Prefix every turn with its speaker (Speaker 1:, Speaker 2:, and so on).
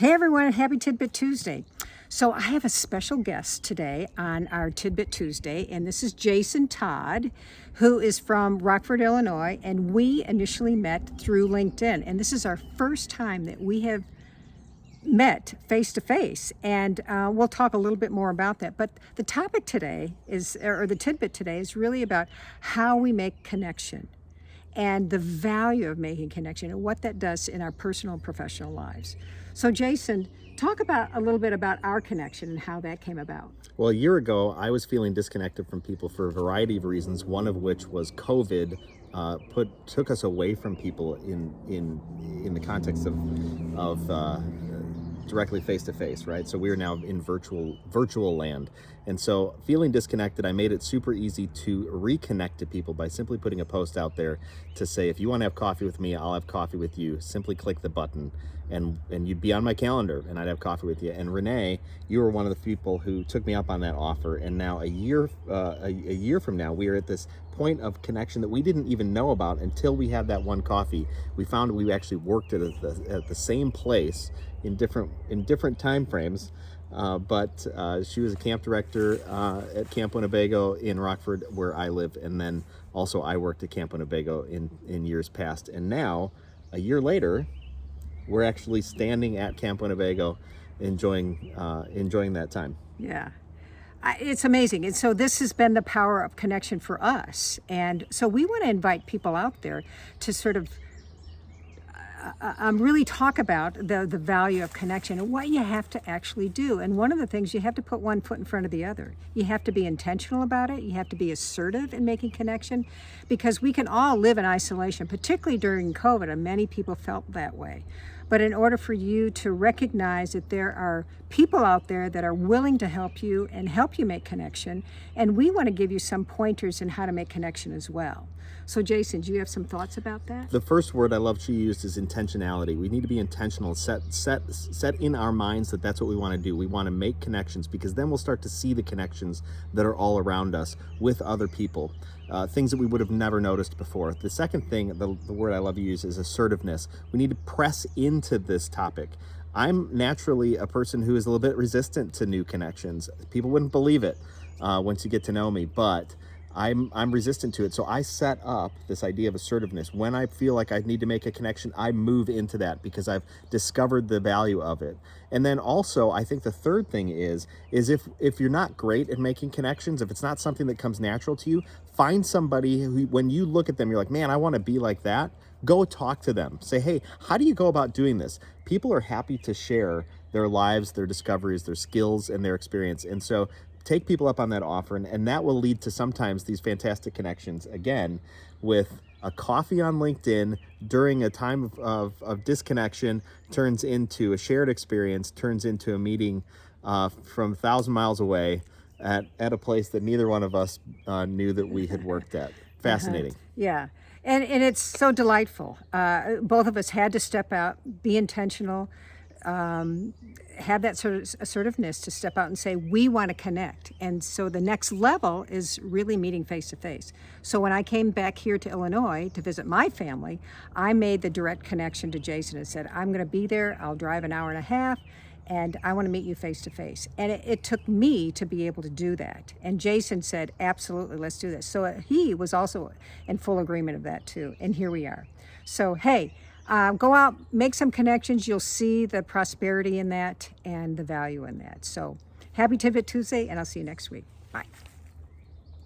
Speaker 1: Hey everyone, happy TidBit Tuesday. So I have a special guest today on our TidBit Tuesday, and this is Jason Todd, who is from Rockford, Illinois, and we initially met through LinkedIn. And this is our first time that we have met face-to-face, and we'll talk a little bit more about that. But the topic today is, or the tidbit today is really about how we make connection and the value of making connection and what that does in our personal and professional lives. So Jason, talk about a little bit about our connection and how that came about.
Speaker 2: Well, a year ago, I was feeling disconnected from people for a variety of reasons, one of which was COVID took us away from people in the context of directly face to face, right? So we are now in virtual land. And so feeling disconnected, I made it super easy to reconnect to people by simply putting a post out there to say, if you want to have coffee with me, I'll have coffee with you. Simply click the button and you'd be on my calendar and I'd have coffee with you. And Renee, you were one of the people who took me up on that offer. And now a year from now, we are at this point of connection that we didn't even know about until we had that one coffee. We found we actually worked at the same place in different time frames, but she was a camp director at Camp Winnebago in Rockford, where I live, and then also I worked at Camp Winnebago in years past. And now, a year later, we're actually standing at Camp Winnebago, enjoying that time.
Speaker 1: Yeah. It's amazing. And so this has been the power of connection for us. And so we want to invite people out there to sort of really talk about the value of connection and what you have to actually do. And one of the things, you have to put one foot in front of the other. You have to be intentional about it. You have to be assertive in making connection, because we can all live in isolation, particularly during COVID, and many people felt that way. But in order for you to recognize that there are people out there that are willing to help you and help you make connection, and we want to give you some pointers in how to make connection as well. So Jason, do you have some thoughts about that?
Speaker 2: The first word I love she used is intentionality. We need to be intentional, set in our minds that that's what we want to do. We want to make connections, because then we'll start to see the connections that are all around us with other people, things that we would have never noticed before. The second thing, the word I love to use, is assertiveness. We need to press into this topic. I'm naturally a person who is a little bit resistant to new connections. People wouldn't believe it once you get to know me, but I'm resistant to it. So I set up this idea of assertiveness. When I feel like I need to make a connection, I move into that because I've discovered the value of it. And then also, I think the third thing is if you're not great at making connections, if it's not something that comes natural to you, find somebody who, when you look at them, you're like, man, I want to be like that. Go talk to them. Say, hey, how do you go about doing this? People are happy to share their lives, their discoveries, their skills, and their experience. And so take people up on that offer, and that will lead to sometimes these fantastic connections, again, with a coffee on LinkedIn during a time of disconnection, turns into a shared experience, turns into a meeting from 1,000 miles away at a place that neither one of us knew that we had worked at. Fascinating.
Speaker 1: Yeah. And it's so delightful. Both of us had to step out, be intentional, have that sort of assertiveness to step out and say, we want to connect. And so the next level is really meeting face to face. So when I came back here to Illinois to visit my family, I made the direct connection to Jason and said, I'm going to be there. I'll drive an hour and a half, and I want to meet you face to face. And it took me to be able to do that. And Jason said, absolutely, let's do this. So he was also in full agreement of that too. And here we are. So, hey, go out, make some connections. You'll see the prosperity in that and the value in that. So happy TidBit Tuesday, and I'll see you next week. Bye.